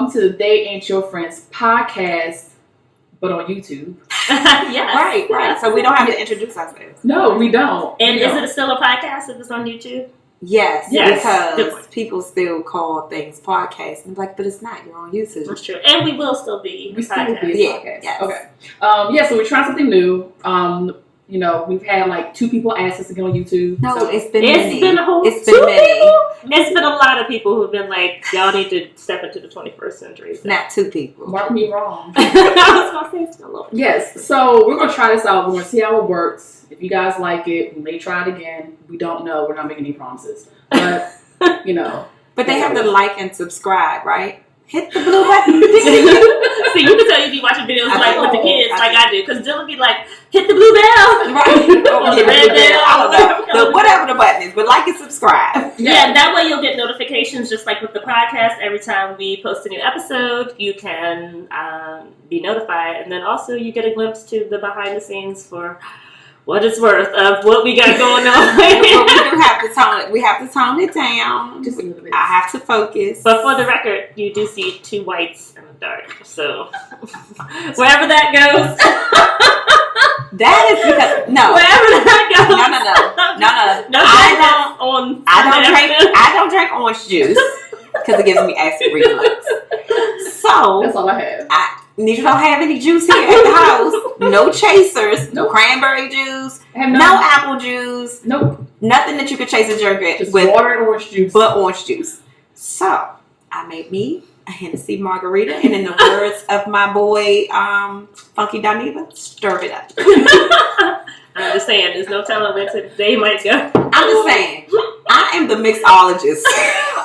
welcome to the They Ain't Your Friends podcast, but on YouTube. Yes. Right. So we don't have to introduce ourselves. No, we don't. And is it still a podcast if it's on YouTube? Yes, because people still call things podcasts. And like, but it's not. You're on YouTube. That's true. And we will still be a podcast. Yes. Okay. So we're trying something new. You know, we've had like 2 people ask us to get on YouTube. No, so it's been many. Been a whole it's been many. It's been a lot of people who've been like, y'all need to step into the 21st century. So. Not 2 people. Mark me wrong. I was going to say it's been a little. Yes. So we're going to try this out. We're going to see how it works. If you guys like it, we may try it again. We don't know. We're not making any promises. But, you know. But they have to like and subscribe, right? Hit the blue button. See, you can tell you be watching videos like with the kids, like I do, because Dylan be like, hit the blue bell, right? Or the red bell. I don't know. Whatever the button is, but like and subscribe. Yeah, that way you'll get notifications, just like with the podcast. Every time we post a new episode, you can be notified, and then also you get a glimpse to the behind the scenes for what it's worth of what we got going on. But we do have to tone it. We have to tone it down. Just a little bit. I have to focus. But for the record, you do see 2 whites in the dark. So wherever that goes, that is because wherever that goes, no. I don't drink orange juice because it gives me acid reflux. So that's all I have. You don't have any juice here at the house. No chasers. No cranberry juice. No apple juice. Nope. Nothing that you could chase a drink Just with. Water and orange juice. But orange juice. So I made me a Hennessy margarita, and in the words of my boy Funky Doniva, stir it up. I'm just saying, there's no telling where today might go. I'm just saying, I am the mixologist.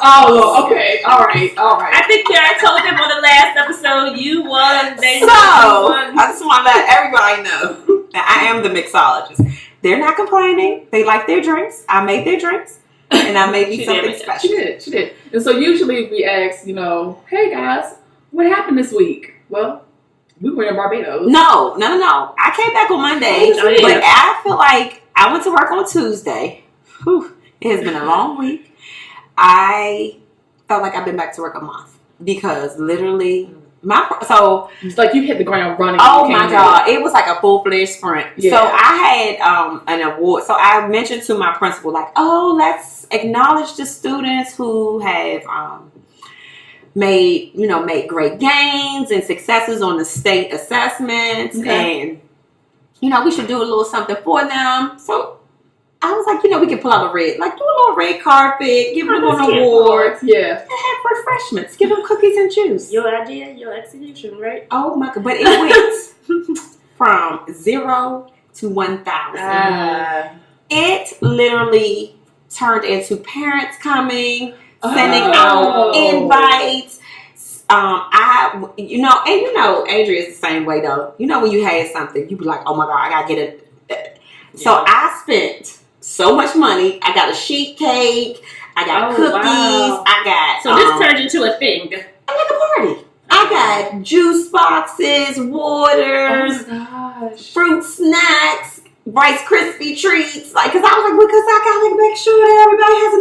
Oh, okay. All right. I think I told them on the last episode, you won. I just want to let everybody know that I am the mixologist. They're not complaining. They like their drinks. I made their drinks. And I made me something special. She did. And so usually we ask, hey guys, what happened this week? Well, we were in Barbados. No. I came back on Monday, but I feel like I went to work on Tuesday. Whew, it has been a long week. I felt like I've been back to work a month because literally it's like you hit the ground running. Oh my God, it was like a full-fledged sprint. Yeah. So I had an award. So I mentioned to my principal, like, let's acknowledge the students who have made great gains and successes on the state assessments, and we should do a little something for them. So I was like, we can pull out do a little red carpet, give them an award, and have refreshments, give them cookies and juice. Your idea, your execution, right? Oh my God! But it went from 0 to 1,000. It literally turned into parents coming, sending out invites. Adria's the same way though. When you had something, you be like, oh my God, I gotta get it. So I spent so much money. I got a sheet cake. I got cookies. Wow. I got. So this turned into a thing. Like a party. I got juice boxes, waters, fruit snacks, Rice Krispie treats. Because I was like, because I gotta make sure that everybody has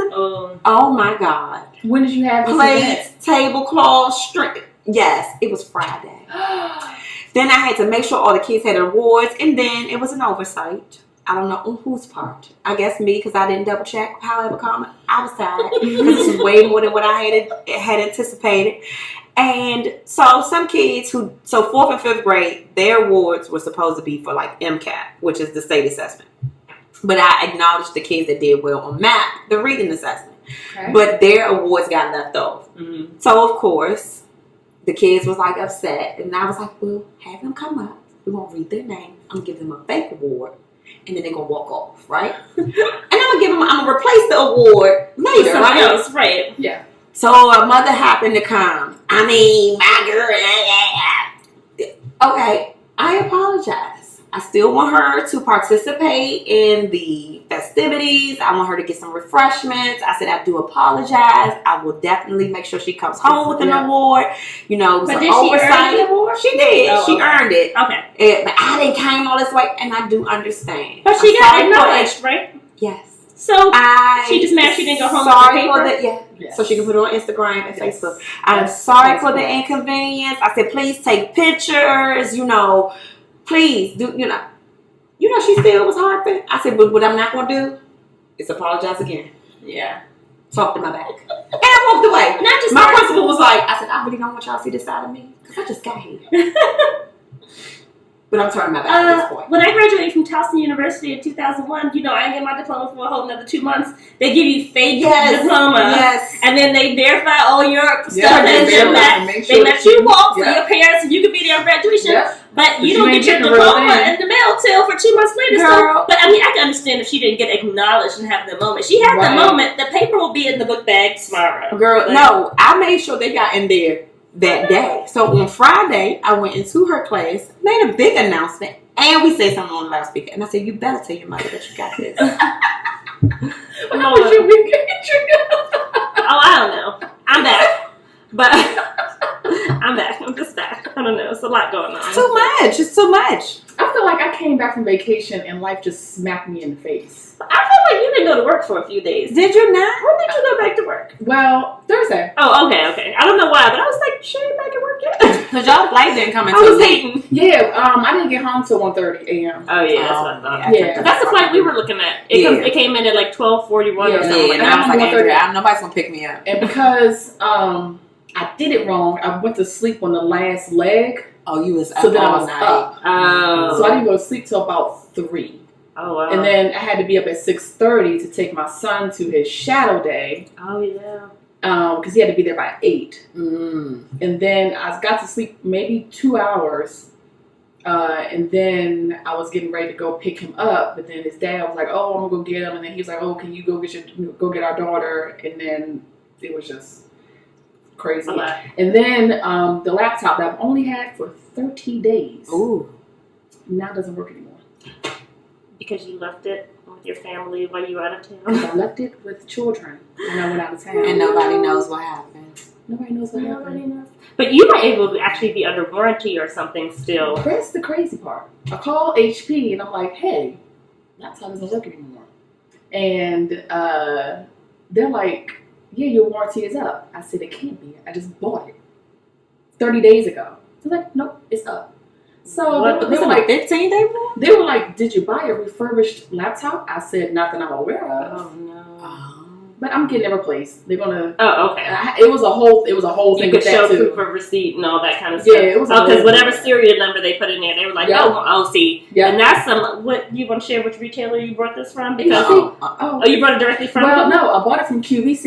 oh my God. When did you have this plates, tablecloths, string? Yes, it was Friday. Then I had to make sure all the kids had awards, and then it was an oversight. I don't know on whose part. I guess me, because I didn't double check. However, I was tired because this is way more than what I had anticipated. And so some kids 4th and 5th grade, their awards were supposed to be for like MCAT, which is the state assessment. But I acknowledged the kids that did well on MAP, the reading assessment. Okay. But their awards got left off. Mm-hmm. So of course, the kids was like upset, and I was like, well, have them come up. We won't read their name. I'm gonna give them a fake award, and then they're gonna walk off, right? And I'm gonna replace the award later, right? Yeah. So a mother happened to come. I mean, my girl. Okay, I apologize. I still want her to participate in the festivities. I want her to get some refreshments. I said, I do apologize. I will definitely make sure she comes home with an award. But did she earn the award? She did. She earned it. Okay. But I didn't came all this way, and I do understand. But she got acknowledged, right? Yes. So she just mad she didn't go home with the paper? Yes. So she can put it on Instagram and Facebook. I'm sorry for the inconvenience. I said, please take pictures, please do, she still was hard thing. I said, but what I'm not going to do is apologize again. Yeah. Talk to my back. And I walked away. Not just my principal was like, I said, I really don't want y'all to see this side of me because I just got here. But I'm turning my back at this point. When I graduated from Towson University in 2001, I didn't get my diploma for a whole another 2 months. They give you fake diploma. Yes. And then they verify all your stuff they let you walk for your parents and you can be there on graduation. Yeah. But you don't get your diploma in the mail till for 2 months later. Girl. But I can understand if she didn't get acknowledged and have the moment. She had the moment. The paper will be in the book bag tomorrow. Girl, no. I made sure they got in there that day. So on Friday, I went into her class, made a big announcement, and we said something on the loudspeaker. And I said, you better tell your mother that you got this. How would you be I don't know. I'm back. But I'm back. I'm just back. I don't know. It's a lot going on. It's too much. It's too much. I feel like I came back from vacation and life just smacked me in the face. I feel like you didn't go to work for a few days. Did you not? When did you go back to work? Well, Thursday. Oh, okay. I don't know why, but I was like, she ain't back at work yet. Because y'all flight didn't come until I was hating. Yeah, I didn't get home till 1:30 a.m. Oh, yeah, that's what I thought. Yeah. That's the flight we were looking at. It came in at like 12:41 or something like and that. I was like, Andrea, nobody's going to pick me up. And because I did it wrong, I went to sleep on the last leg. Oh, you was up so then all I was night. up. Oh. So I didn't go to sleep till about 3. Oh, wow. And then I had to be up at 6:30 to take my son to his shadow day. Oh, yeah. Because he had to be there by 8. Mm. And then I got to sleep maybe 2 hours. And then I was getting ready to go pick him up. But then his dad was like, oh, I'm going to go get him. And then he was like, oh, can you go get our daughter? And then it was just crazy. And then the laptop that I've only had for 30 days. Ooh. Now doesn't work anymore. Because you left it with your family while you were out of town? I left it with children when I went out of town. And nobody knows what happened. Nobody knows what happened. But you might able to actually be under warranty or something still. That's the crazy part. I call HP and I'm like, hey, laptop doesn't work anymore. And they're like, yeah, your warranty is up. I said, it can't be. I just bought it 30 days ago. They're like, nope, it's up. So they were like, 15-day warranty? They were like, did you buy a refurbished laptop? I said, not that I'm aware of. Oh, no. But I'm getting it replaced. They're gonna. Oh, okay. It was a whole thing. You could show too. proof of receipt and all that kind of stuff. Yeah, it was. Because whatever serial number they put in there, they were like, see. Yeah. And that's what you want to share which retailer you brought this from? Because you brought it directly from. Well, no, I bought it from QVC.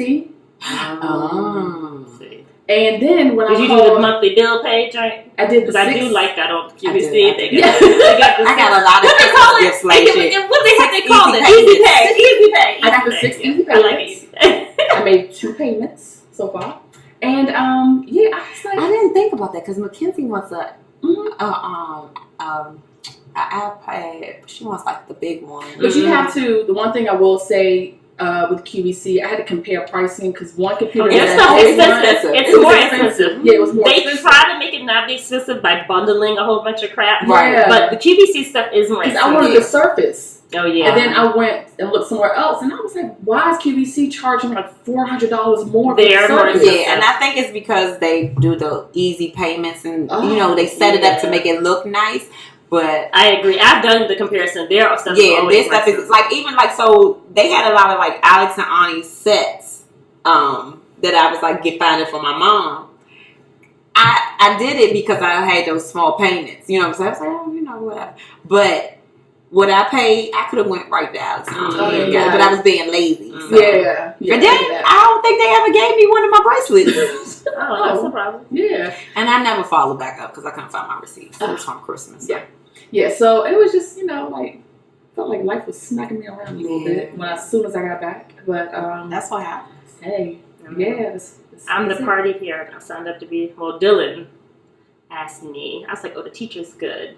See. And then when did you do the monthly bill page? Right? I did because I do like that on QVC. They I got a lot of gifts like that. What they call it? Easy pay. Easy pay. I got the 6 easy payments. I like easy pay. I made 2 payments so far, and I was like, I didn't think about that because Mackenzie wants an iPad. She wants like the big one. But you have to. The one thing I will say. With QVC, I had to compare pricing because one computer is expensive. It's more expensive. Yeah, it was more expensive. They try to make it not be expensive by bundling a whole bunch of crap. Right. But the QVC stuff is more expensive. I wanted the Surface. Oh, yeah. And then I went and looked somewhere else, and I was like, why is QVC charging like $400 more for the Surface? Yeah, and I think it's because they do the easy payments and, they set it up to make it look nice. But I agree. I've done the comparison. Their stuff this stuff is like so they had a lot of like Alex and Ani sets that I was like finding for my mom. I did it because I had those small payments. You know what I'm saying? I was like, whatever. But what I paid, I could have went right to Alex and Ani. But I was being lazy. So. Yeah. And then I don't think they ever gave me one of my bracelets. That's a problem. Yeah. And I never followed back up because I couldn't find my receipts. It was from Christmas. Yeah. Yeah, so it was just, felt like life was smacking me around a little bit as soon as I got back. But that's what happens. Hey, I'm the party parent. I signed up to be. Well, Dylan asked me. I was like, "Oh, the teacher's good,"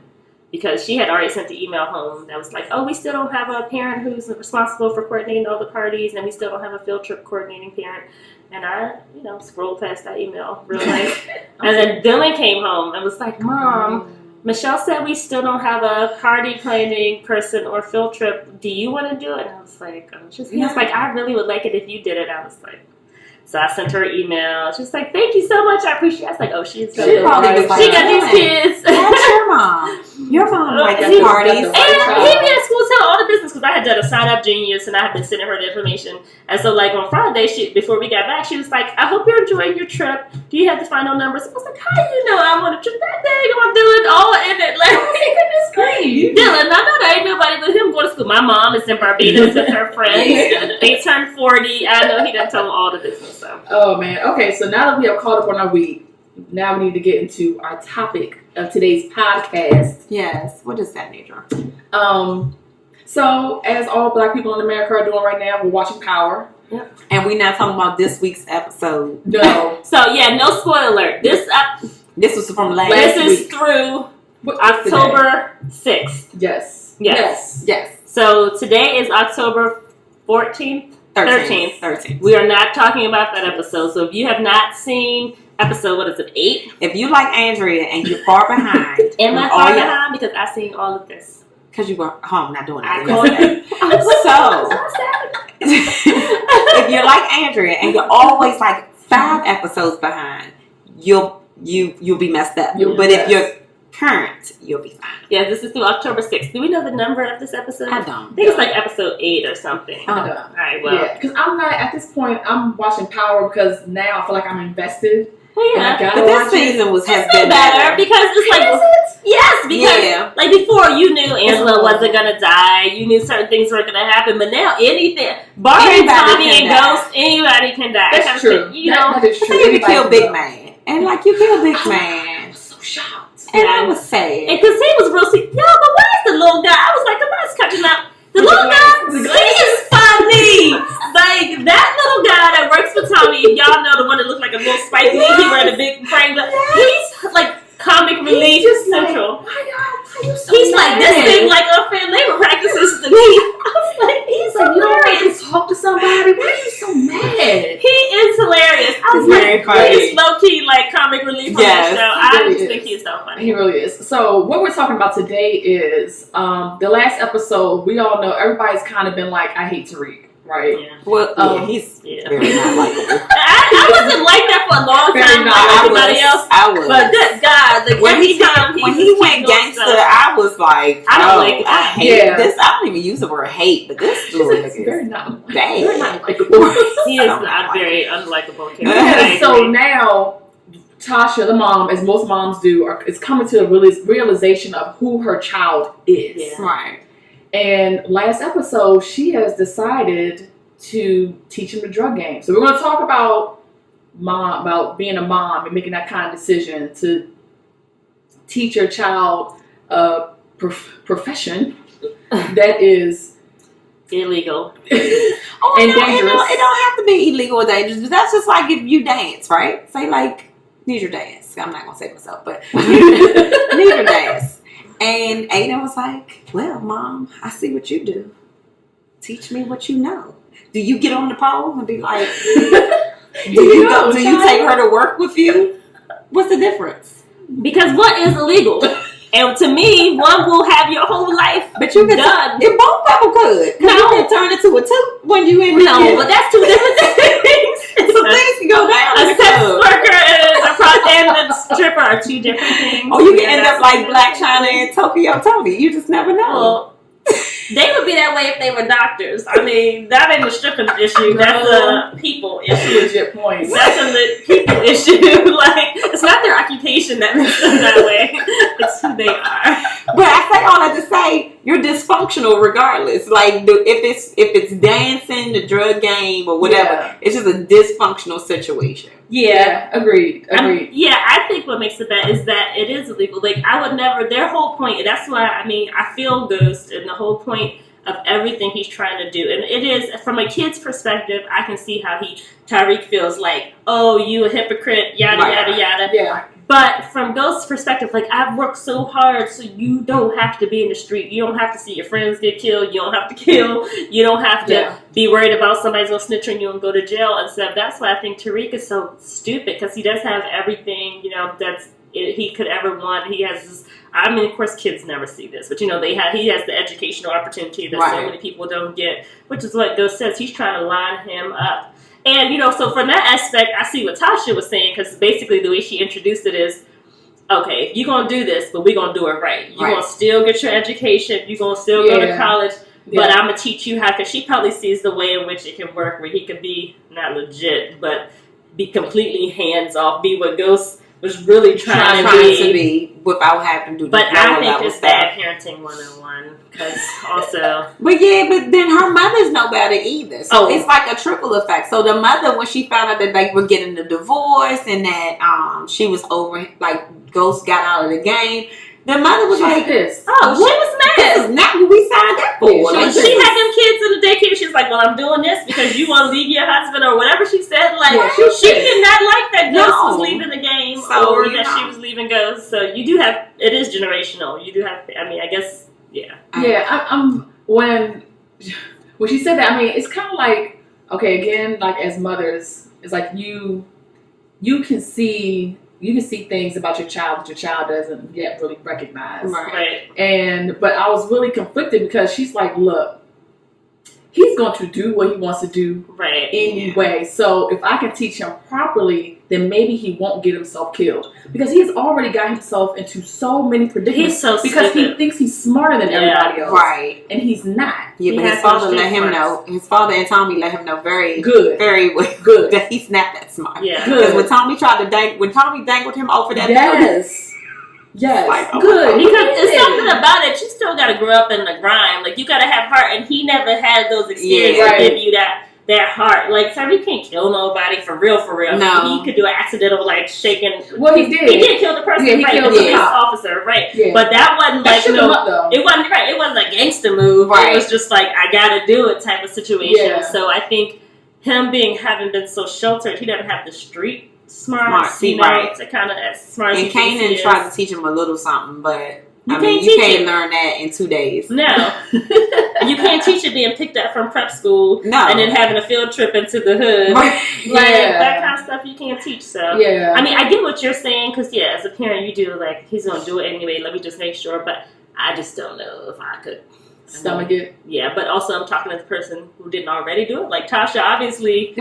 because she had already sent the email home that was like, "Oh, we still don't have a parent who's responsible for coordinating all the parties, and we still don't have a field trip coordinating parent." And I, scrolled past that email real nice. And then Dylan came home and was like, "Mom, Michelle said we still don't have a party planning person or field trip. Do you want to do it? And I was like, I really would like it if you did it. I was like, so I sent her an email. She's like, thank you so much. I appreciate it. I was like, oh, she's she probably was like, she got these kids. That's your mom. Your mom like the parties. And he be at school telling all the business because I had done a sign up genius and I had been sending her the information. And so like on Friday, before we got back, she was like, I hope you're enjoying your trip. Do you have the final numbers? I was like, how do you know I want a trip that day? I'm doing all in it. Like, goodness grief. Dylan, I know there ain't nobody but him going to school. My mom is in Barbados with her friends. They turned 40. I know he done told them all the business. So. Oh man. Okay, so now that we have caught up on our week, now we need to get into our topic of today's podcast. Yes. What is that, Nidra? So as all Black people in America are doing right now, we're watching Power. Yep. And we're not talking about this week's episode. No. So yeah, no spoiler alert. This was from last week. This is through October 6th. Yes. So today is October 14th. 13th. We are not talking about that episode. So if you have not seen episode, 8? If you like Andrea and you're far behind. Am I far behind? Because I've seen all of this. Because you were home not doing that. So, if you're like Andrea and you're always like 5 episodes behind, you'll be messed up. But if you're current, you'll be fine. Yeah, this is through October 6th. Do we know the number of this episode? I don't. I think it's like episode 8 or something. I don't. All right, well. Yeah, because I'm not, at this point, I'm watching Power because now I feel like I'm invested. Well, yeah. But this season has been better because it's like, yes, because like before you knew Angela wasn't going to die. You knew certain things were going to happen. But now anything, barring Tommy and Ghost, anybody can die. That's true. You know, that is true. You kill Big Man. And like you kill Big Man. I was so shocked. And I was sad. And because he was real sweet. Yeah, but what is the little guy? I was like, come on, let's cut him out. The little guy, he is funny. Like, that little guy that works for Tommy, y'all know the one that looked like a little Spike Lee, he wear the big frame, but he's like comic relief central. He's like, this seems like unfair labor practices to me. I was like, he's hilarious. You talk to somebody, why are you so mad? He is hilarious. I was like, he's low key like comic relief on that show. I just think he's so funny. He really is. So what we're talking about today is the last episode. We all know everybody's kind of been like, I hate Tariq. Right. Yeah. Well, he's very not likable. I wasn't like that for a long time. Like everybody else. I was. But good God, like when he went gangster, I was like, I don't like it. I hate this. I don't even use the word hate, but this dude is very not bad. Very not likable. He is not very unlikable. So now, Tasha, the mom, as most moms do, is coming to the realization of who her child is. Yeah. Right. And last episode, she has decided to teach him the drug game. So we're going to talk about being a mom and making that kind of decision to teach your child a profession that is illegal and dangerous. It don't have to be illegal or dangerous, but that's just like if you dance, right? Say like, need your dance. I'm not going to say myself, but need your dance. And Aiden was like, well, Mom, I see what you do. Teach me what you know. Do you get on the pole and be like, do you take her to work with you? What's the difference? Because one is illegal. And to me, one will have your whole life but you can done. If both of them could. No. You can turn it to a 2 when you in No, but that's 2 different things. Some things can go down. A sex worker and a stripper are 2 different things. Oh, you can end up like Black China and Tokyo Tony. You just never know. Well, they would be that way if they were doctors. I mean, that ain't a stripping issue. That's a people issue. Legit point. That's a people issue. Like, it's not their occupation that makes them that way. It's who they are. But I say all that to say, you're dysfunctional regardless. Like, if it's dancing, the drug game, or whatever, it's just a dysfunctional situation. Yeah. Agreed. I think what makes it bad is that it is illegal. Like, I would never, their whole point, and that's why, I feel Ghost, and the whole point of everything he's trying to do. And it is, from a kid's perspective, I can see how Tariq feels like, oh, you a hypocrite, yada, yada, yada. Yeah. But from Ghost's perspective, like, I've worked so hard so you don't have to be in the street. You don't have to see your friends get killed. You don't have to kill. You don't have to be worried about somebody's going to snitch on you and go to jail and stuff. That's why I think Tariq is so stupid, because he does have everything, that's he could ever want. He has this, I mean, of course, kids never see this, but he has the educational opportunity that so many people don't get, which is what Ghost says. He's trying to line him up. And, so from that aspect, I see what Tasha was saying, because basically the way she introduced it is, okay, you're going to do this, but we're going to do it right. You're going to still get your education. You're going to still go to college. But I'm going to teach you how, because she probably sees the way in which it can work, where he could be, not legit, but be completely hands-off, be what Ghost was really trying to be without having to do. But I think it's bad parenting 101, because also. But then her mothers know better either. So it's like a trickle effect. So the mother, when she found out that they were getting the divorce and that she was over, like Ghost got out of the game, the mother was like, pissed. She was mad. This is not what we signed up for. She had them kids in the daycare. She was like, well, I'm doing this because you want to leave your husband or whatever she said. Like, she did not like that Ghost was leaving the game or that she was leaving Ghost. So you do have, it is generational. You do have, I mean, I guess, yeah. Yeah, I'm when she said that, I mean, it's kind of like, okay, again, like as mothers, it's like you can see things about your child that your child doesn't yet really recognize. Right. But I was really conflicted because she's like, look, he's going to do what he wants to do anyway. So if I can teach him properly, then maybe he won't get himself killed. Because he's already got himself into so many predicaments. He's so because stupid. He thinks he's smarter than everybody else. Right. And he's not. Yeah, but his father let him know. His father and Tommy let him know very good that he's not that smart. Yeah. Because when Tommy dangled him over that Yes, like, good. Because there's something about it. You still got to grow up in the grime. Like, you got to have heart, and he never had those experiences to give you that heart. Like, Tariq can't kill nobody for real. No. He could do an accidental, like, shaking. Well, he did. He did kill the person, he killed the the police cop. officer, right? Yeah. But that wasn't that it wasn't right. It wasn't a gangster move. Right. It was just like, I got to do it type of situation. Yeah. So I think him having been so sheltered, he doesn't have the street smarts, to kind of as smart as and Kanan tried to teach him a little something, but you can't learn that in 2 days. No. You can't teach it being picked up from prep school and then having a field trip into the hood. That kind of stuff you can't teach. So I mean, I get what you're saying, because as a parent you do, like, he's going to do it anyway, let me just make sure, but I just don't know if I could stomach it. Yeah, but also I'm talking to the person who didn't already do it. Like Tasha, obviously, she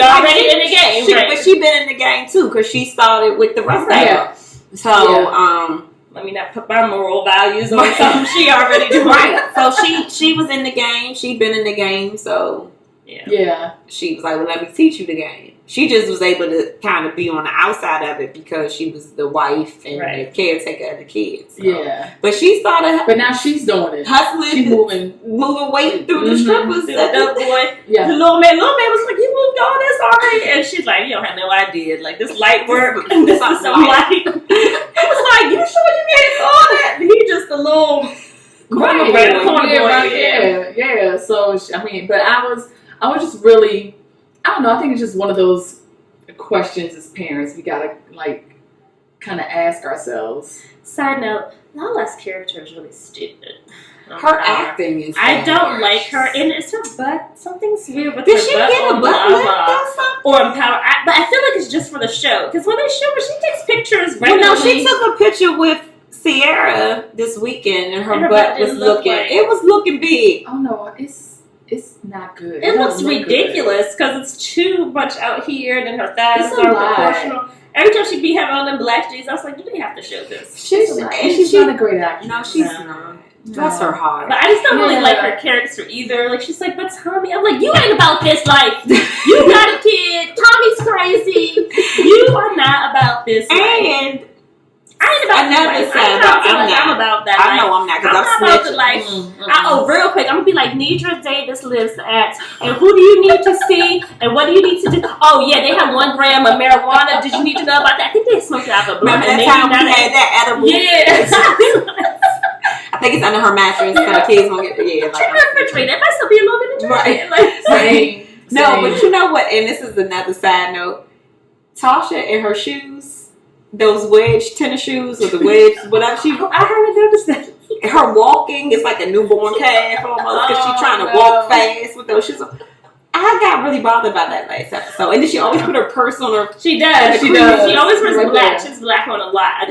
already in the game, but she been in the game too, because she started with the rest of them. So let me not put my moral values on something she already did. So she was in the game. She'd been in the game. So she was like, well, let me teach you the game. She just was able to kind of be on the outside of it because she was the wife and the caretaker of the kids. So. But she started. But now she's doing it. Hustling. She's moving weight through the strippers. The boy. Yeah. The little man was like, you moved all this already? And she's like, you don't have no idea. Like, this light work. And this is some light. I was like, you sure you made all that? And he just a little corner boy. Yeah. So, I mean, but I was just really, I don't know. I think it's just one of those questions as parents we gotta, like, kind of ask ourselves. Side note, Lala's character is really stupid. Her acting is I don't like her, and it's her butt. Something's weird with Did her she butt. get a butt lift or empower? But I feel like it's just for the show, because when they show her, she takes pictures regularly. Well, no, she took a picture with Sierra this weekend, and her butt was looking. It was looking big. Oh no, it's not good. It looks ridiculous because it's too much out here, and then her thighs are proportional. Every time she be having on them black jeans, I was like, do they have to show this? She's not a great actress. No, she's not. Bless her heart. But I just don't really like her character either. Like, she's like, but Tommy, I'm like, you ain't about this life. You got a kid. Tommy's crazy. You are not about this life. And I ain't about another side. I'm about that life. I know I'm not, because I'm about the life. Real quick, I'm gonna be like, Nidra Davis lives at, and who do you need to see, and what do you need to do? Oh yeah, they have 1 gram of marijuana. Did you need to know about that? I think they smoked out of a blunt. Remember that time we had that edible? Yeah. I think it's under her mattress, so the kids won't get the Check her refrigerator. It might still be a little bit of right. Like, Same. No, but you know what? And this is another side note. Tasha and her shoes, those wedge tennis shoes or the wedge, whatever I haven't noticed that. Her walking is like a newborn calf almost, because she's trying to walk fast with those shoes on. I I got really bothered by that last episode. And then she always put her purse on her. She does. She always wears black. She's black on a lot.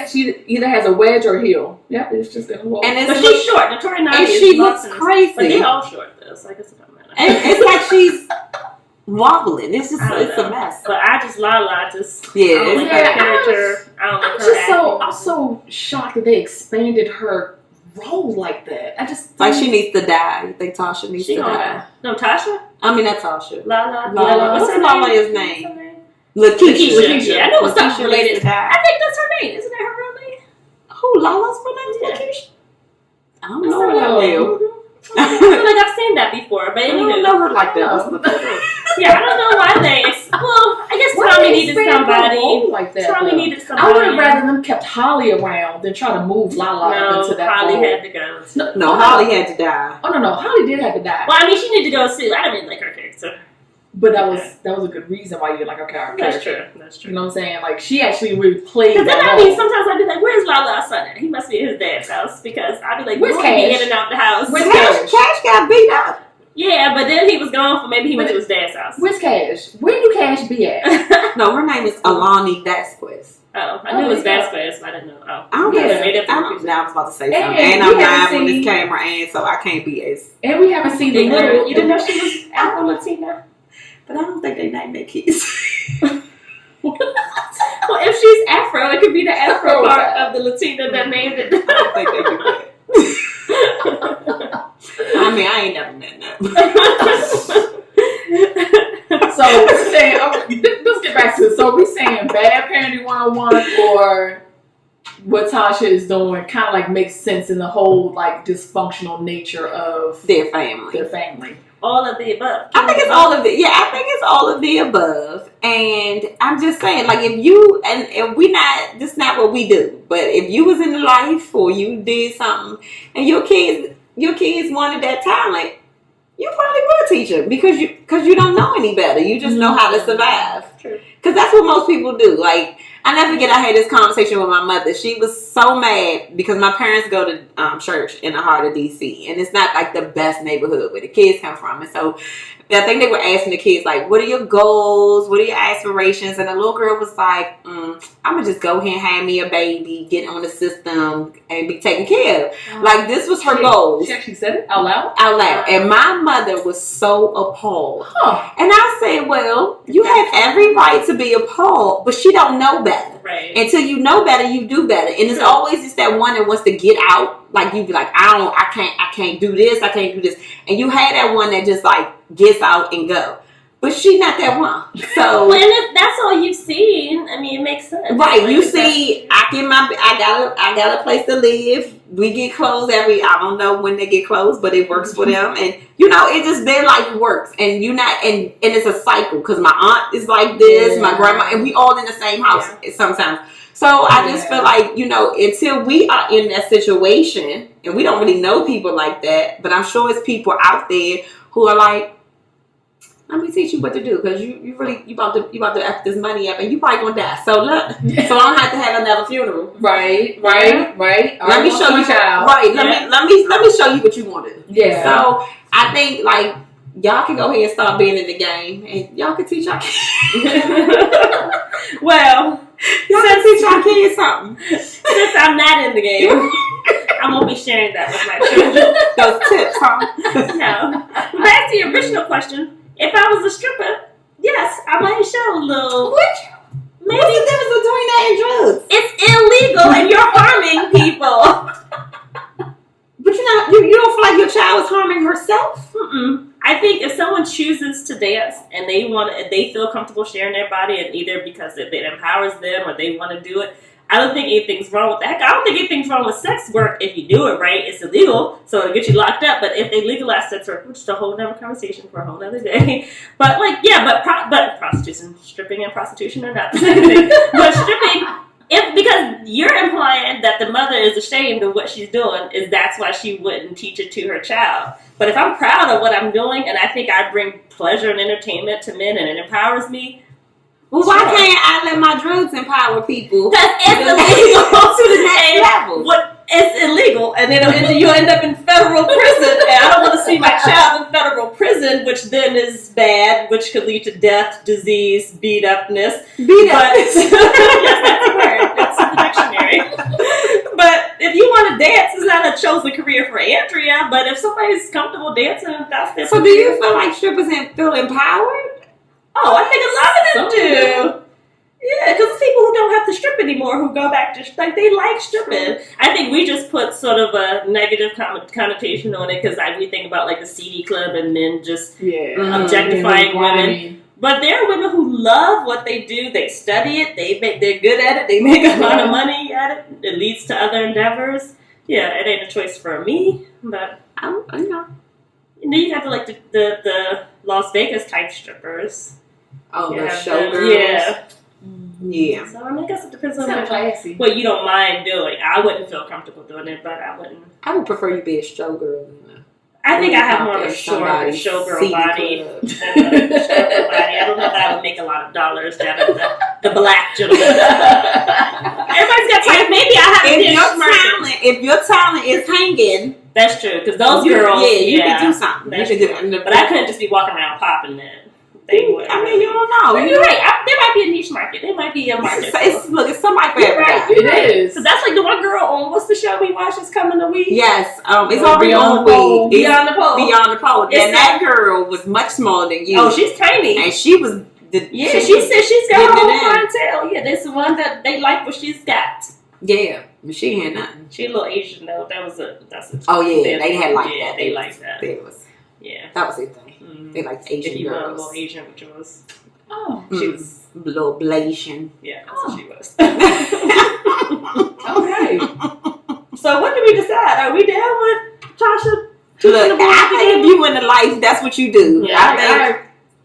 She either has a wedge or a heel. Yeah, it's just in a wall. But she's short. Notorious and she looks crazy. But they all short though, so I guess it don't matter. And it's like she's wobbling. It's just it's a mess. But I don't like her character. I don't like her. I'm so shocked that they expanded her role like that. I just like she needs to die. You think Tasha needs to die? No, Tasha. I mean, not Tasha. Lala. What's her Lala's name? Lakeisha. Yeah, I know it's something related. I think that's her name. Isn't that her real name? Who? Lala's real name is Lakeisha? I don't know her name. I feel like I've seen that before, but I don't know her like that. Yeah, I don't know why they. Well, I guess Tommy needed somebody like that. Tommy needed somebody. I would have rather them kept Holly around than try to move Lala into that. Holly had to go. No, Holly had to die. Oh no, Holly did have to die. Well, I mean, she needed to go too. I didn't really like her character. But that was a good reason why you didn't like her character. That's true. You know what I'm saying? Like she actually really played that. Because I mean, sometimes I'd be like, "Where's Lala's son at? He must be at his dad's house." Because I'd be like, "Where's Cash? Be in and out the house." Where's Cash? Cash got beat up. Yeah, but then he was gone for maybe he went to his dad's house. Where's Cash? Where do Cash be at? No, her name is Alani Vasquez. Oh, I knew it was Vasquez, but I didn't know. Oh, I don't know. I was about to say something. And I'm live on this camera, and so I can't be as. And we haven't seen the little. You didn't know she was Afro-Latina? But I don't think they named their kids. Well, if she's Afro, it could be the Afro part of the Latina that named it. I don't think they do that. I mean, I ain't never met them. So let's get back to it. So we saying bad parenting 101 or what Tasha is doing kind of like makes sense in the whole like dysfunctional nature of their family. All of the above. I think it's all of it. Yeah, I think it's all of the above. And I'm just saying, like, if you and we not, this not what we do. But if you was in the life or you did something, and your kids wanted that talent, you probably would teach them because you don't know any better. You just know how to survive. True. Because that's what most people do. Like, I never forget I had this conversation with my mother. She was so mad because my parents go to church in the heart of D.C. And it's not like the best neighborhood where the kids come from. And so I think they were asking the kids, like, what are your goals? What are your aspirations? And the little girl was like, I'm going to just go ahead and have me a baby, get on the system, and be taken care of. Like, this was her goals. She actually said it out loud? Out loud. And my mother was so appalled. Huh. And I said, well, you have every right to be appalled, but she don't know better. Right. Until you know better, you do better. And it's always just that one that wants to get out. Like, you be like, I can't do this, I can't do this. And you had that one that just like gets out and go. But she not that one. So well, and if that's all you've seen, I mean, it makes sense. Right. Like, you see, I got a place to live. We get clothes I don't know when they get clothes, but it works for them. And you know, it just their life works. And you not and it's a cycle because my aunt is like this, my grandma, and we all in the same house sometimes. So I just feel like, you know, until we are in that situation, and we don't really know people like that, but I'm sure it's people out there who are like, let me teach you what to do because you about to F this money up and you probably gonna die. So look, so I don't have to have another funeral. Right. Let me show you. Right. Let me show you what you want to do. Yeah. So I think like y'all can go ahead and start being in the game, and y'all can teach our kids. Well, y'all can teach our kids something. Since I'm not in the game, I won't be sharing that with my children. Those tips, huh? No. Back to your original question. If I was a stripper, yes, I might show a little. What's the difference between that and drugs? It's illegal and you're harming people. But you don't feel like your child is harming herself? Mm-mm. I think if someone chooses to dance and they feel comfortable sharing their body, and either because it empowers them or they want to do it, I don't think anything's wrong with that. Heck, I don't think anything's wrong with sex work if you do it right. It's illegal, so it'll get you locked up. But if they legalize sex work, which is a whole other conversation for a whole other day. But like, yeah, but prostitution, stripping and prostitution are not the same thing. But stripping, because you're implying that the mother is ashamed of what she's doing, that's why she wouldn't teach it to her child. But if I'm proud of what I'm doing and I think I bring pleasure and entertainment to men and it empowers me, well, why can't I let my drugs empower people? Because it's illegal to the next level. It's illegal, and then you'll end up in federal prison. And I don't want to see my child in federal prison, which then is bad, which could lead to death, disease, beat upness. Yes, that's a word. That's in the dictionary. But if you want to dance, it's not a chosen career for Andrea. But if somebody's comfortable dancing, that's their So do you feel like strippers feel empowered? Oh, I think a lot of them do. Yeah, because it's people who don't have to strip anymore who go back to, like, they like stripping. I think we just put sort of a negative connotation on it because we think about, like, the CD club and men just objectifying women. But there are women who love what they do. They study it. They're good at it. They make a lot of money at it. It leads to other endeavors. Yeah, it ain't a choice for me, but I know. You have to, like, the Las Vegas type strippers. Oh, You the have showgirls. Yeah. Yeah. So I guess it depends on Sounds classy. what you don't mind doing. I wouldn't feel comfortable doing it, but I wouldn't. I would prefer you be a showgirl than I think I have more of a somebody's showgirl CD body. club. I don't know if I would make a lot of dollars down at the black gentleman. Everybody's got time. Maybe I have If your talent is hanging, that's true, because those girls, you can do something. That's you can do, but I couldn't just be walking around popping it. They would. I mean, you don't know. But you're right. There might be a niche market. There might be a market. It's somebody for everybody. Right, it is. So that's like the one girl on what's the show we watch that's coming a week? Yes, it's already on Pole. week. Beyond the Pole. Beyond the Pole. And that girl was much smaller than you. Oh, she's tiny. And she was. She said she's got her whole clientele. Yeah, that's the one that they like what she's got. Yeah, but she had nothing. She a little Asian though. That's a. Oh yeah, they had like yeah, that. they like that. Yeah, that was their thing. Mm-hmm. They liked Asian if you girls. were a little Asian, which was. Oh, she was a little Blasian. Yeah, that's what she was. Okay. So what did we decide? Are we down with Tasha? Look, I think if you in the life, that's what you do. Yeah,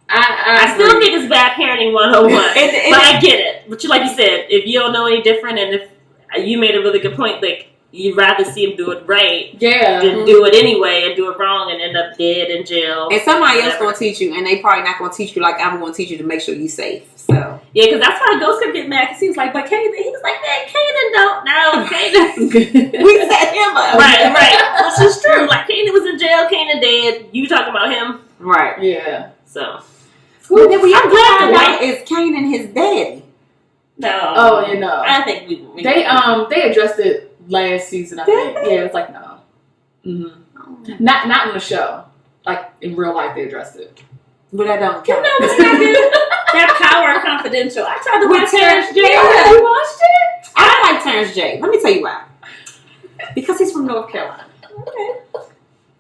I still think it's bad parenting 101. But I get it. But like you said, if you don't know any different, and if you made a really good point, like you'd rather see him do it right, than do it anyway and do it wrong and end up dead in jail. And somebody else gonna teach you, and they probably not gonna teach you like I'm gonna teach you to make sure you safe. So yeah, because that's why Ghost kept getting mad because he was like, but Kanan, he was like, man, Kanan don't know. Kanan, we set him up. Right, which is true. Like Kanan was in jail, Kanan dead. You talking about him, right? Yeah. So. Well, then I'm glad the white is Kanan his daddy. No. Oh, you know. I think we they addressed it last season. I think. Yeah, it's like no. Mm-hmm. Not in the show. Like in real life, they addressed it. But I don't. You know what's not good? That Power Confidential. I tried to watch Terrence J. Yeah, you watched it? I like Terrence J. Let me tell you why. Because he's from North Carolina. Okay.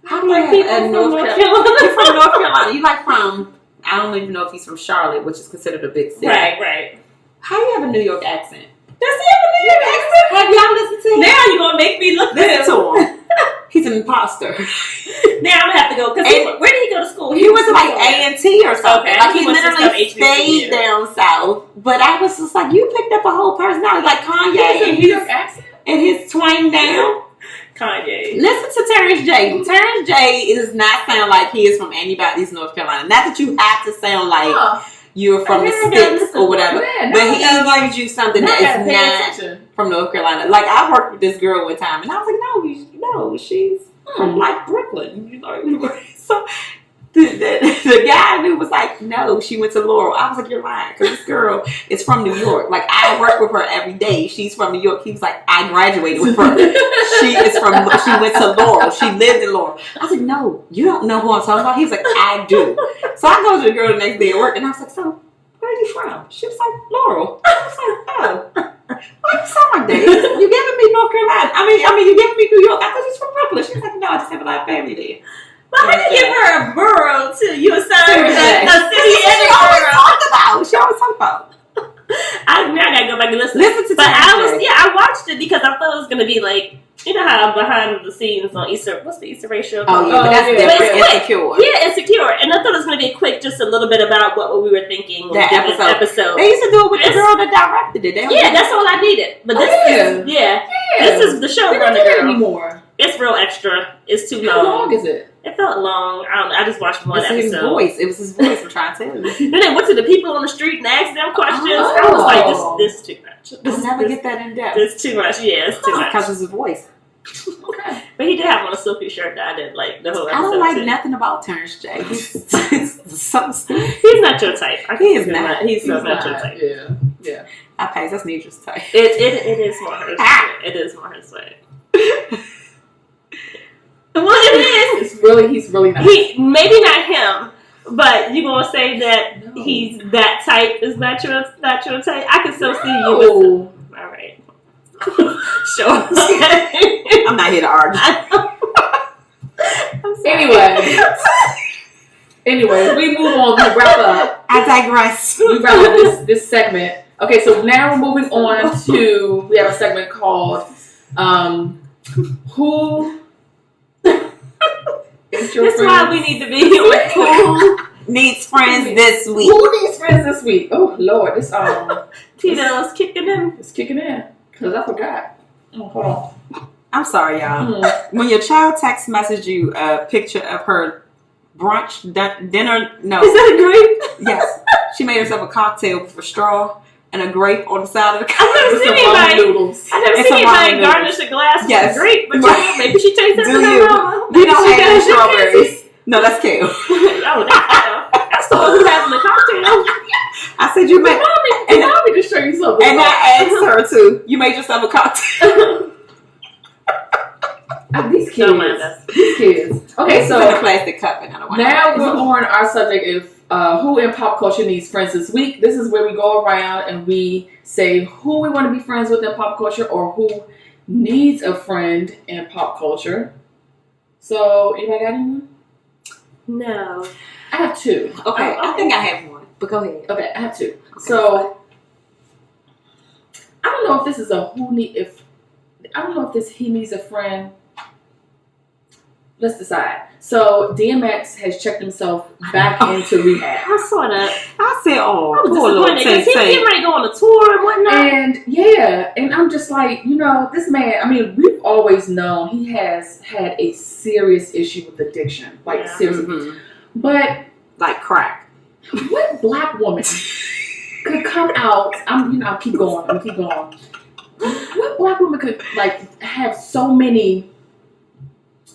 How do you like people from North Carolina? You're from North Carolina. You like from? I don't even know if he's from Charlotte, which is considered a big city. Right. How do you have a New York accent? Does he have a New York accent? Have y'all listened to him? Now you're going to make me look to him. He's an imposter. Now I'm going to have to go. Because where did he go to school? He went to like A&T or something. Okay. Like he literally stayed down south. But I was just like, you picked up a whole personality. Like Kanye and New York accent and his twang down. Kanye. Listen to Terrence J. Terrence J. does not sound like he is from anybody's North Carolina. Not that you have to sound like you're from the sticks or whatever. But he gives you something that is not from North Carolina. Like I worked with this girl one time and I was like, no, she's from like Brooklyn. You know, so the guy who was like, no, she went to Laurel. I was like, you're lying, because this girl is from New York. Like I work with her every day. She's from New York. He was like, I graduated with her. She went to Laurel. She lived in Laurel. I was like, no, you don't know who I'm talking about. He was like, I do. So I go to the girl the next day at work and I was like, so where are you from? She was like, Laurel. I was like, oh. Why you sound like that? You giving me North Carolina. I mean, you giving me New York. I thought she's from Brooklyn. She was like, no, I just have a lot of family there. Well, how do you give her a borough too? You assigned a city and a borough. She always talk about. I gotta go back and listen. To but I watched it because I thought it was gonna be like, you know how behind the scenes on Easter, what's the Easter ratio? Oh yeah, but that's different. Insecure. Yeah, Insecure. And I thought it was gonna be quick, just a little bit about what we were thinking. That episode. They used to do it with the girl that directed it. That's all I needed. But this is this is the showrunner girl. Anymore. It's real extra. It's too long. How long is it? It felt long. I just watched one episode. His voice. It was his voice. I'm trying to tell you. Then they went to the people on the street and asked them questions. I was like, this is too much. I'll never get that in depth. It's too much. Yeah, it's too much. Because it's his voice. Okay. But he did have on a silky shirt that I didn't like the whole episode. I don't like too. nothing about Terrence J. He's so stupid. He's not your type. He is not. He's not your type. Yeah. Okay, that's Nidra's type. It is more her way. It is more his way. Well, it is. He's really not. Maybe not him, but you gonna say that he's that type is not your type? I can still see you. All right. Sure. I'm not here to argue. Anyway, we move on. We wrap up. I digress. We wrap up this segment. Okay, so now we're moving on to, we have a segment called Who is your That's friend? why we need to be with Who needs friends this week? Who needs friends this week? Oh Lord, this Tito's kicking in. it's kicking in because I forgot. Oh, hold on. I'm sorry, y'all. When your child text message you a picture of her brunch dinner, no. Is that a grape? Yes. She made herself a cocktail with a straw and a grape on the side of the I've never It's seen some ramen anybody. noodles. I've never It's seen a anybody ramen garnish a glass Yes. with a grape, but Right. maybe she takes that Do to her you? mama. We don't She have got any a good strawberries. No, that's kale. Oh, that's the one who's having the cocktail. I said you made, And now we just show you something. and I asked her too. You made yourself a cocktail. These Don't mind us. kids. Okay, It's in a so plastic cup, and I don't want now we're on our subject of who in pop culture needs friends this week. This is where we go around and we say who we want to be friends with in pop culture or who needs a friend in pop culture. So, anybody got anyone? No. I have two. Okay, I think I have one, but go ahead. Okay, I have two. Okay. So, I don't know if this is a he needs a friend. Let's decide. So DMX has checked himself back into rehab. I saw that. I said, oh, I was poor little disappointed because Tay he's getting ready to go on a tour and whatnot. And I'm just like, this man, I mean, we've always known he has had a serious issue with addiction. Like, Yeah. seriously. Mhm. But Like crack. what black woman could come out, I'll keep going. What black woman could, have so many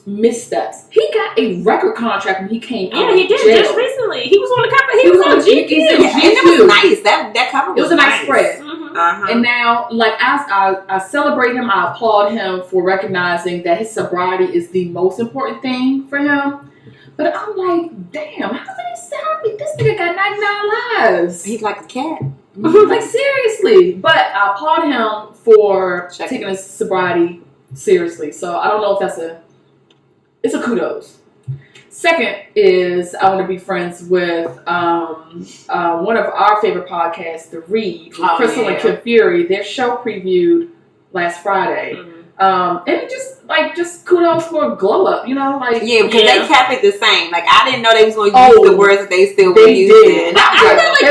missteps? He got a record contract when he came out. Yeah, he did jail. just recently. He was on the cover. He was on GQ. Yeah, and it was nice. That cover was It was a nice spread. Mm-hmm. Uh-huh. And now, I celebrate him. I applaud him for recognizing that his sobriety is the most important thing for him. But I'm like, damn, how many sound? This nigga got 99 lives. He's like a cat. Like, seriously. But I applaud him for taking his sobriety seriously. So I don't know if it's a kudos. Second is I want to be friends with one of our favorite podcasts, The Read, with Crystal and Kim Fury. Their show previewed last Friday. Mm-hmm. And it just kudos for a glow up, because They kept it the same. Like, I didn't know they was going to use the words that they still were using. I feel like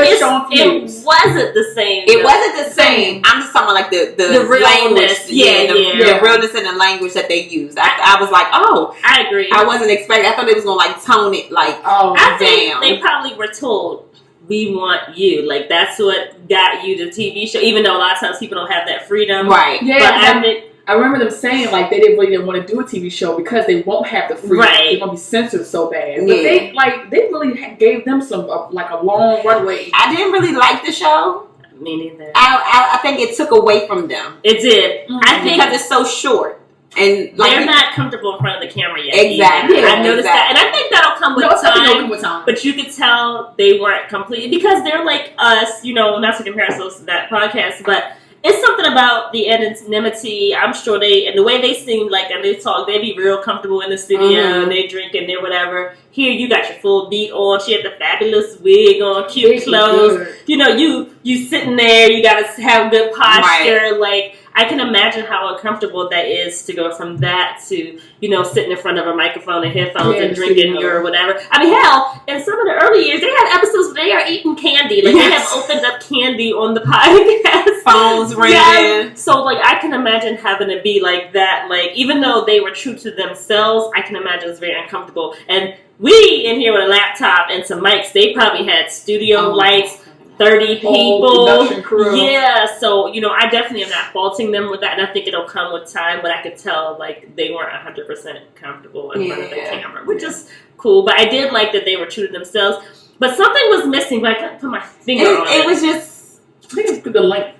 it wasn't the same. It wasn't the same. I'm just talking about like the realness. language, the realness in the language that they used. I was like, oh, I agree. I wasn't expecting. I thought they was going to like tone it like I think down. they probably were told, we want you. Like, that's what got you the TV show. Even though a lot of times people don't have that freedom, right? Yeah, but I remember them saying like they didn't want to do a TV show because they won't have the freedom. Right. They're gonna be censored so bad. But they really gave them some a long runway. I didn't really like the show. Me neither. I think it took away from them. It did. Mm-hmm. I think because it's so short and like they're not comfortable in front of the camera yet. Exactly. I noticed that, and I think that'll come with time. But But you could tell they weren't completely because they're like us. Not to compare ourselves to that podcast, but. It's something about the anonymity. I'm sure and the way they sing, like, and they talk, they be real comfortable in the studio, and they drink and they're whatever. Here, you got your full beat on. She had the fabulous wig on, cute clothes. Good. You sitting there, you got to have good posture. Right. Like, I can imagine how uncomfortable that is to go from that to, sitting in front of a microphone and headphones and drinking your whatever. I mean, hell, in some of the early years, they had episodes where they are eating candy. Like, they have opened up candy on the podcast. Phones ringing. Yeah. So, like, I can imagine having to be like that. Like, even though they were true to themselves, I can imagine it's very uncomfortable. And we in here with a laptop and some mics, they probably had studio lights. 30 Whole people. production crew. Yeah, so, I definitely am not faulting them with that, and I think it'll come with time, but I could tell, like, they weren't 100% comfortable in front of the camera, which is cool, but I did like that they were true to themselves, but something was missing, but I couldn't put my finger on it. It was just... I think it's the length.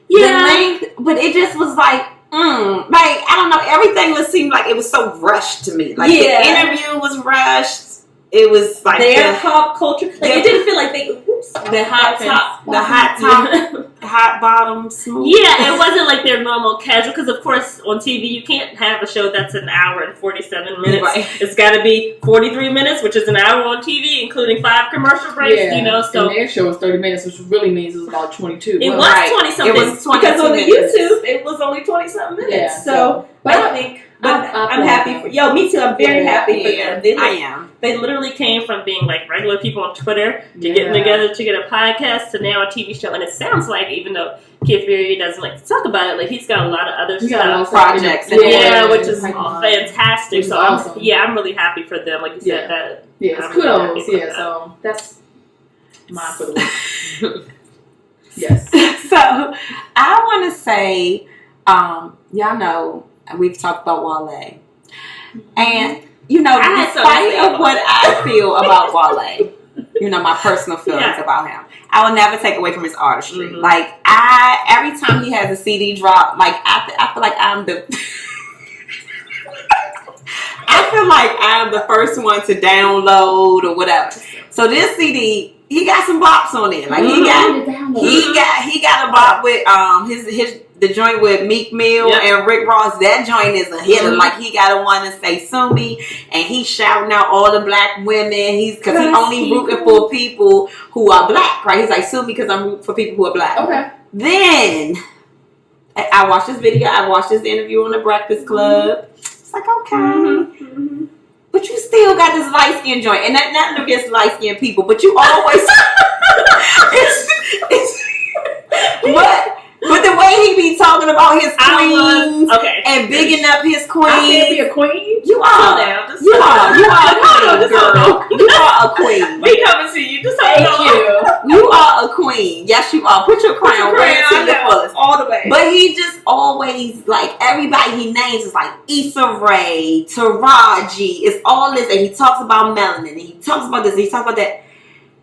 Yeah. The length, but it just was like, like, I don't know, everything seemed like it was so rushed to me. Like, the interview was rushed. It was like their pop culture. Like, it didn't feel like the hot bottom smooth. Yeah, it wasn't like their normal casual. Because of course, on TV you can't have a show that's an hour and 47 minutes. Right. It's got to be 43 minutes, which is an hour on TV, including 5 commercial breaks. So and their show was 30 minutes, which really means it was about 22. It was 20 something. It was 20 because on the minutes. YouTube it was only 20 something minutes. Yeah, so but I think. But I'm happy for me too. I'm very happy for them. I am. They literally came from being like regular people on Twitter to getting together to get a podcast to now a TV show. And it sounds like, even though Kid Fury doesn't like to talk about it, like he's got a lot of other stuff, projects, which is fantastic. So awesome. I'm really happy for them. Like you said, that it's kudos. So that's mine for the week. Yes. So I want to say, y'all know. We've talked about Wale. And, despite of what I feel about Wale, my personal feelings about him, I will never take away from his artistry. Mm-hmm. Like, every time he has a CD drop, like, I feel like I feel like I'm the first one to download or whatever. So this CD, he got some bops on it. Like, he got a bop with the joint with Meek Mill and Rick Ross. That joint is a hitter. Like, he got a one to say "Sue Me," and he's shouting out all the black women. Because he's only rooting for people who are black, right? He's like, "Sue me because I'm rooting for people who are black." Okay. Then I watched this video. I watched this interview on the Breakfast Club. It's like, okay. Mm-hmm. But you still got this light skin joint, and nothing against light skinned people, but you always But the way he be talking about his queens and bigging up his queens. I can't be a queen. You are. You are a queen, girl. You are a queen. We coming to you. Just thank you. You are a queen. Yes, you are. Put your crown right to the fullest. All the way. But he just always, like, everybody he names is like Issa Rae, Taraji. It's all this. And he talks about melanin. And he talks about this. And he talks about that.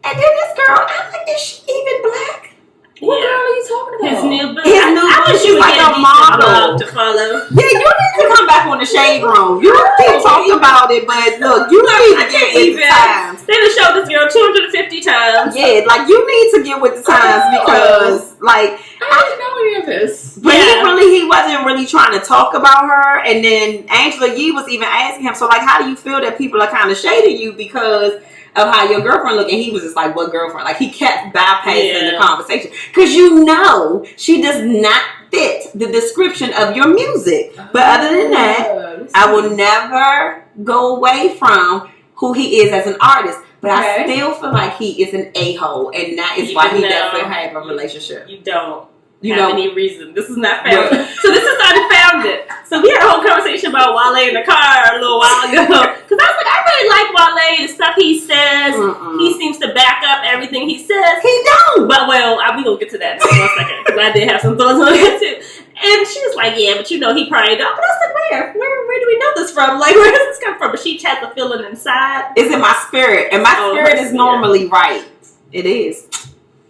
And then this girl, I'm like, is she even black? What girl are you talking about? His new book. I wish she was like a model to follow. Yeah, you need to come back on the Shade Room. You keep talking about it, but look, you need to get with the times. They done showed this girl 250 times. Yeah, like, you need to get with the times because, like, I didn't know any of this. But he wasn't really trying to talk about her. And then Angela Yee was even asking him, so, like, how do you feel that people are kind of shading you because of how your girlfriend looked? And he was just like, what girlfriend? Like, he kept bypassing the conversation. Because she does not fit the description of your music. But other than that, I will never go away from who he is as an artist. But I still feel like he is an a-hole. And that is why he doesn't have a relationship. You don't have any reason. This is not found. So this is how they found it. So we had a whole conversation about Wale in the car a little while ago. Because I was like, I really like Wale. The stuff he says. He seems to back up everything he says. He don't. But, well, we going to get to that in 1 second. Because I did have some thoughts on that too. And she was like, yeah, but he probably don't. But I was like, where do we know this from? Like, where does this come from? But she has a feeling inside. It's in my spirit. And my spirit is normally right. It is.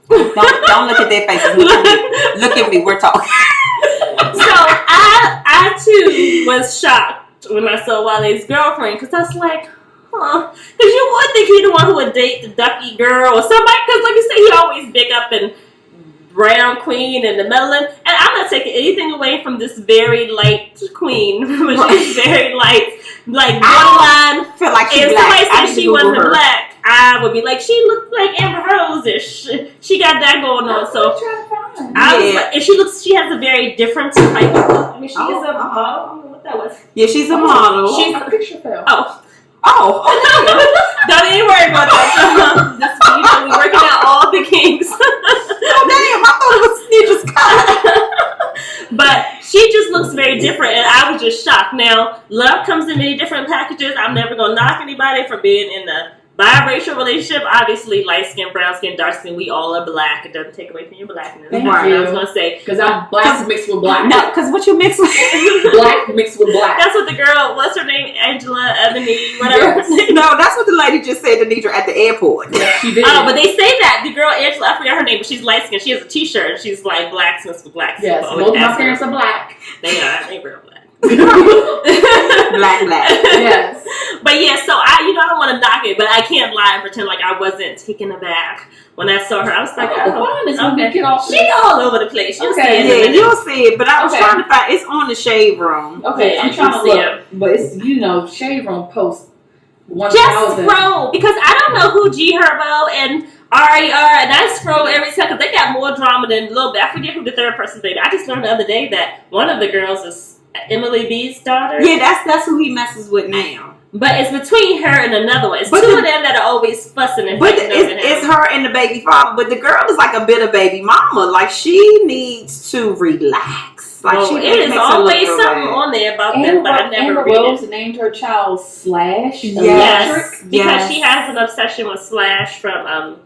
Don't look at their faces. Look at me. We're talking. So I too was shocked when I saw Wale's girlfriend because I was like, because you would think he's the one who would date the ducky girl or somebody. Because like you say, he always big up and brown queen and the melanin. And I'm not taking anything away from this very light queen, which is very light, like one line. Feel like she's if black. somebody said she wasn't black, I would be like, she looked like Amber Rose-ish. She got that going on. So I was like, and she has a very different type of look. I mean, she is a model. I don't know what that was. Yeah, she's a model. She's a picture film. Don't even worry about that. We're working out all the kinks. Damn, I thought it was Snitch's cut. But she just looks very different, and I was just shocked. Now, love comes in many different packages. I'm never going to knock anybody for being in the biracial relationship, obviously light skin, brown skin, dark skin, we all are black. It doesn't take away from your blackness. Thank Right. you. I was gonna say because I'm black mixed with black. No, because what you mix with Black mixed with black. that's what the girl. What's her name? Angela, Ebony, whatever. Yes. No, that's what the lady just said to Nidra at the airport. Yes, she did. Oh, but they say that the girl Angela, I forgot her name, but she's light skinned. She has a T-shirt and she's like black mixed with black. Yes, So both my that's parents her. are black. They are. They real black. Black. But Yes. yeah, so I don't want to knock it, but I can't lie and pretend like I wasn't taken aback when I saw her. I was like, fine. It's when we get off. She all over the place. You'll Okay. see it in a Yeah, minute. you'll see it, but I was Okay. trying to find. It's on the shade room. Okay, Yeah, I'm you trying to see look, but it's Shade Room post Just 1,000. scroll because I don't know who G Herbo and RER, and I scroll every second. They got more drama than a little bit. I forget who the third person's name. I just learned the other day that one of the girls is Emily B's daughter. Yeah, that's who he messes with now. But it's between her and another one. It's But two the- of them that are always fussing and But fighting over him. it's her and the baby father. But the girl is like a bitter baby mama. Like she needs to relax. Like Well, she it is makes her always look something away. on there about them, but I never Amber read Rose it. named her child Slash. Yes. Yes, because Yes. she has an obsession with Slash from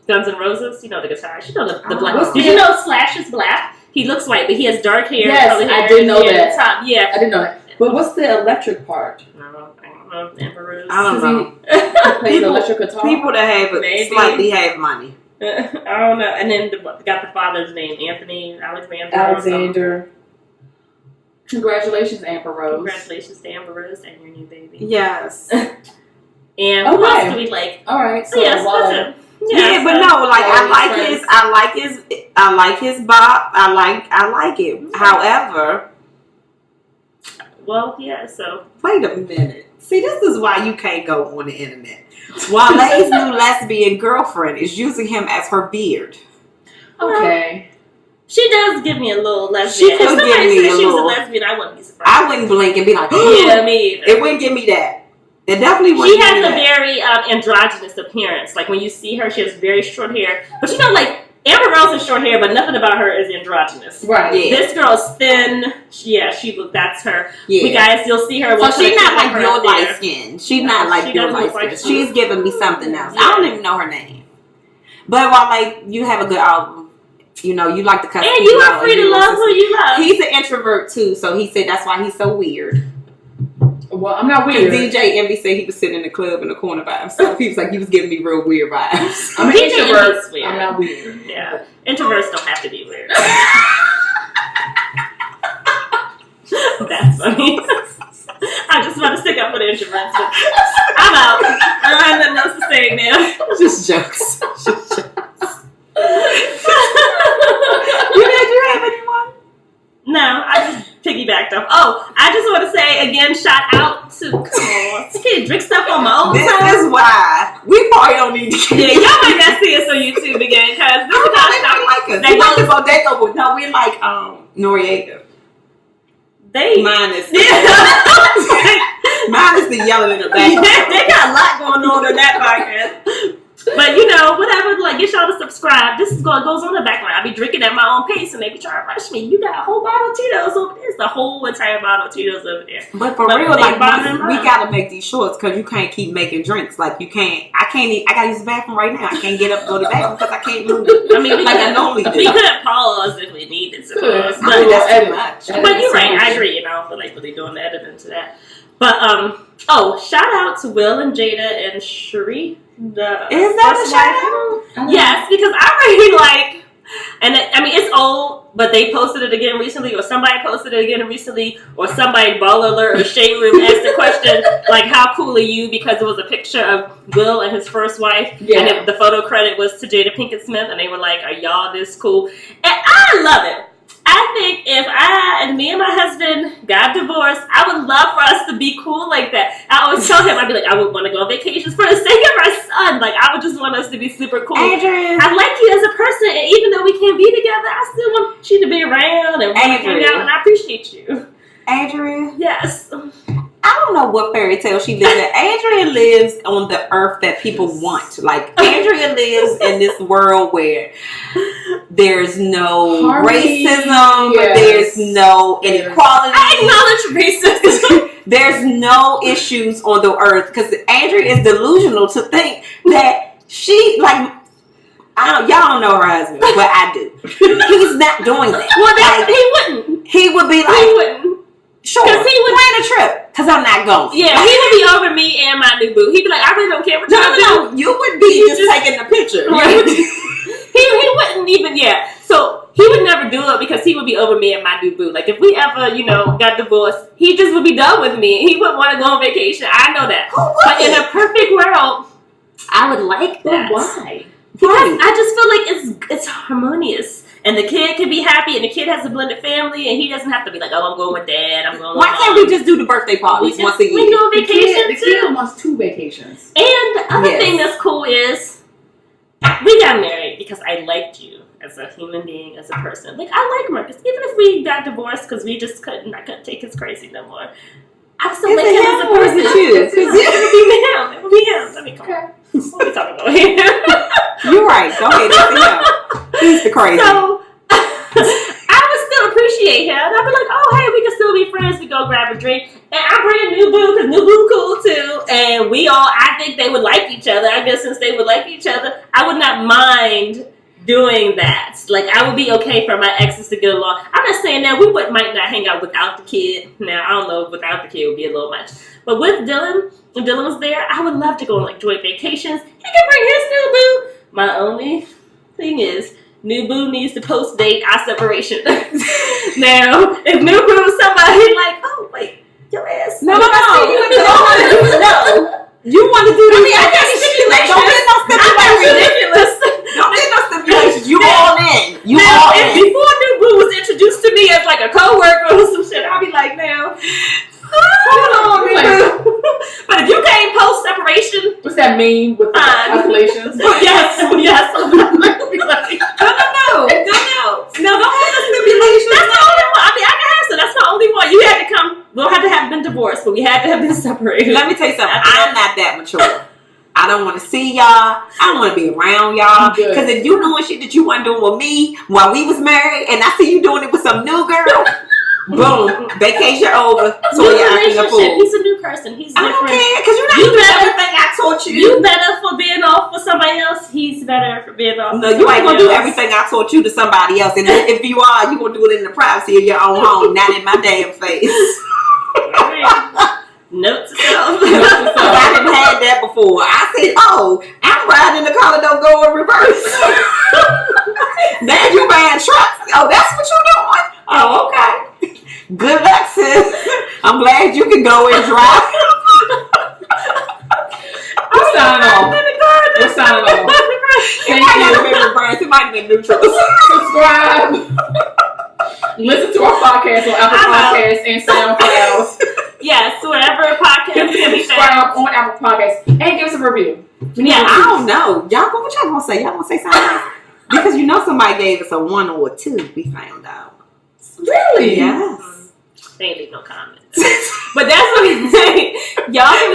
Guns N' Roses. You know the guitarist. You know the black. Oh. Did you know Slash is black? He looks white, but he has dark hair. Yes, curly I hair, did know hair that. at the top. Yeah. I didn't know that. But what's the electric part? I don't know. Amber Rose. I don't know. He plays People- electric guitar. People that have Maybe. slightly have money. I don't know. And then got the father's name, Anthony Alexander. Alexander. Congratulations, Amber Rose. Congratulations to Amber Rose and your new baby. Yes. And who Okay. else do we like? All right. So Yes, while- listen. Yeah, but no, like All I his like his bop. I like it. However, Well, yeah, so. wait a minute. See, this is why you can't go on the internet. Wale's new lesbian girlfriend is using him as her beard. Okay. She does give me a little lesbian. She If could somebody give me said a she was a little- lesbian, I wouldn't be surprised. I wouldn't blink and be like, Yeah, me either. It wouldn't give me that. It definitely wouldn't She give has me a that. very androgynous appearance. Like when you see her, she has very short hair. But you know, like Amber Rose has short hair, but nothing about her is androgynous. Right. Yeah. This girl is thin. Yeah, that's her. Yeah. You guys, you'll see her. So once she's I not click like on her your up there. light skin. She's not like She your doesn't light look like skin. she- She's giving me something else. Yeah. I don't even know her name. But while like you have a good album, you know, you like to cuss And people you are out free and to you love listen. who you love. He's an introvert too, so he said that's why he's so weird. Well, I'm not Because weird. DJ Envy said he was sitting in the club in the corner by himself. He was like, he was giving me real weird vibes. I'm an DJ introvert. is weird. I'm not weird. Yeah. Introverts don't have to be weird. That's funny. I just want to stick up for the introverts. But I'm out. I don't have nothing else to say now. Just jokes. Just jokes. Did you have anyone? No, I just piggybacked off. Oh, I just want to say again, shout out to, come on, I can't drink stuff on my own This time. is why we probably don't need to Yeah, y'all might not see us on YouTube again because this is They kind don't like us. They We like don't- the bodega, but no, we like Noriega. they Minus yeah. minus the yelling in the back. They got a lot going on in that podcast. But you know, whatever, like get y'all to subscribe. This is goes on in the background. I be drinking at my own pace and they be trying to rush me. You got a whole bottle of Tito's over there. It's the whole entire bottle of Tito's over there. But for But real, they like bottom we up. gotta make these shorts because you can't keep making drinks. Like you can't. I gotta use the bathroom right now. I can't get up and go to the bathroom because I can't move. I mean, Like I normally do. we could pause if we needed to. Good. Pause, I mean, But, that's too Edit. much. Edit. but you're right. I agree. And I don't feel like really doing the editing to that. But oh, shout out to Will and Jada and Cherie. Is that a shout out? Yes, because I really like, and I mean it's old, but they posted it again recently, or somebody posted it again recently, or somebody Ball Alert or Shade Room asked the question like, "How cool are you?" Because it was a picture of Will and his first wife, Yeah. and the photo credit was to Jada Pinkett Smith, and they were like, "Are y'all this cool?" And I love it. I think if me and my husband got divorced, I would love for us to be cool like that. I always tell him, I'd be like, I would want to go on vacations for the sake of our son. Like, I would just want us to be super cool. Adrian. I like you as a person, and even though we can't be together, I still want you to be around and want to hang Adrian. out, and I appreciate you. Adrian. Yes. I don't know what fairy tale she lives in. Adrian lives on the earth that people want. Like Adrian lives in this world where there's no Harmony, racism, yes. there's no inequality. I acknowledge racism. There's no issues on the earth because Andrea is delusional to think that she like. Y'all don't know her husband, but I do. He's not doing that. Well, like, he wouldn't. He would be like, he wouldn't. Sure, because he would plan a trip because I'm not going. Yeah, he would be over me and my new boo. He'd be like, I really don't care what y'all do. No, you would be just taking the picture. Right. he wouldn't even, So he would never do it because he would be over me and my new boo. Like if we ever, got divorced, he just would be done with me. He wouldn't want to go on vacation. I know that. But in a perfect world, I would like that. But why? Because I just feel like it's harmonious. And the kid can be happy, and the kid has a blended family, and he doesn't have to be like, oh, I'm going with dad, I'm going with Why can't we just do the birthday parties once a year? We go on vacation, the kid wants 2 vacations. And the other thing that's cool is, we got married because I liked you as a human being, as a person. Like, I like Marcus. Even if we got divorced because we just I couldn't take his crazy no more. I still like him as a person. It would be him. Let me come on. What are we talking about here? You're right. Go ahead. He's the crazy. So, I would still appreciate him. I'd be like, oh, hey, we can still be friends. We go grab a drink. And I bring a new boo because new boo cool too. And I think they would like each other. I guess since they would like each other, I would not mind doing that. Like, I would be okay for my exes to get along. I'm not saying that we might not hang out without the kid. Now, I don't know if without the kid would be a little much. But with Dylan, when Dylan was there, I would love to go on like joint vacations. He can bring his new boo. My only thing is, new boo needs to post date our separation. Now, if new boo is somebody like, oh wait, your ass. No. You want to do this? I got stipulations. Don't get no stipulations. Ridiculous. Don't get no stipulations. You all in. Before new boo was introduced to me as like a coworker or some shit, I'll be like, now. Hold on, boo. But if you can't post separation, what's that mean with the calculations? Yes. No, don't have no stipulations. That's the only one. I mean, I can have some. That's the only one. You had to come. We don't have to have been divorced, but we had to have been separated. Let me tell you something. I'm not that mature. I don't want to see y'all. I don't want to be around y'all. Because if you doing shit that you weren't doing with me while we was married, and I see you doing it with some new girl, boom, vacation over. So new relationship. He's a new person. He's different. I don't care because you're not doing everything I taught you. You better for being off for somebody else. He's better for being off. No, you ain't gonna do everything I taught you to somebody else. And if you are, you gonna do it in the privacy of your own home, not in my damn face. Note to self. I didn't have that before. I said, oh, I'm riding in the car that don't go in reverse. Now you buying trucks. Oh, that's what you're doing? Oh, okay. Good luck, sis. I'm glad you can go and drive. We're signing off. It might not have been reverse. It might have been neutral. Subscribe. Listen to our podcast on Apple Podcasts and SoundCloud. Yes, wherever podcasts can be subscribe on Apple Podcasts and give us a review. I don't know. What y'all gonna say? Y'all gonna say something else? Because somebody gave us a 1 or a 2. We found out. Really? Yes. They ain't leave no comments. But that's what I'm saying. Y'all can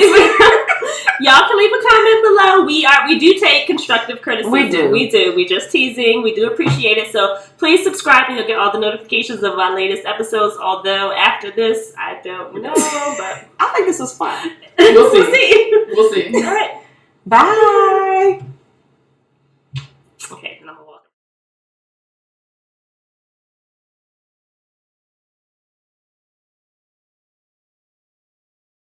leave a comment below. We do take constructive criticism. We do. We're just teasing. We do appreciate it. So please subscribe and you'll get all the notifications of our latest episodes. Although after this, I don't know, but I think this was fun. We'll see. We'll see. All right. Bye.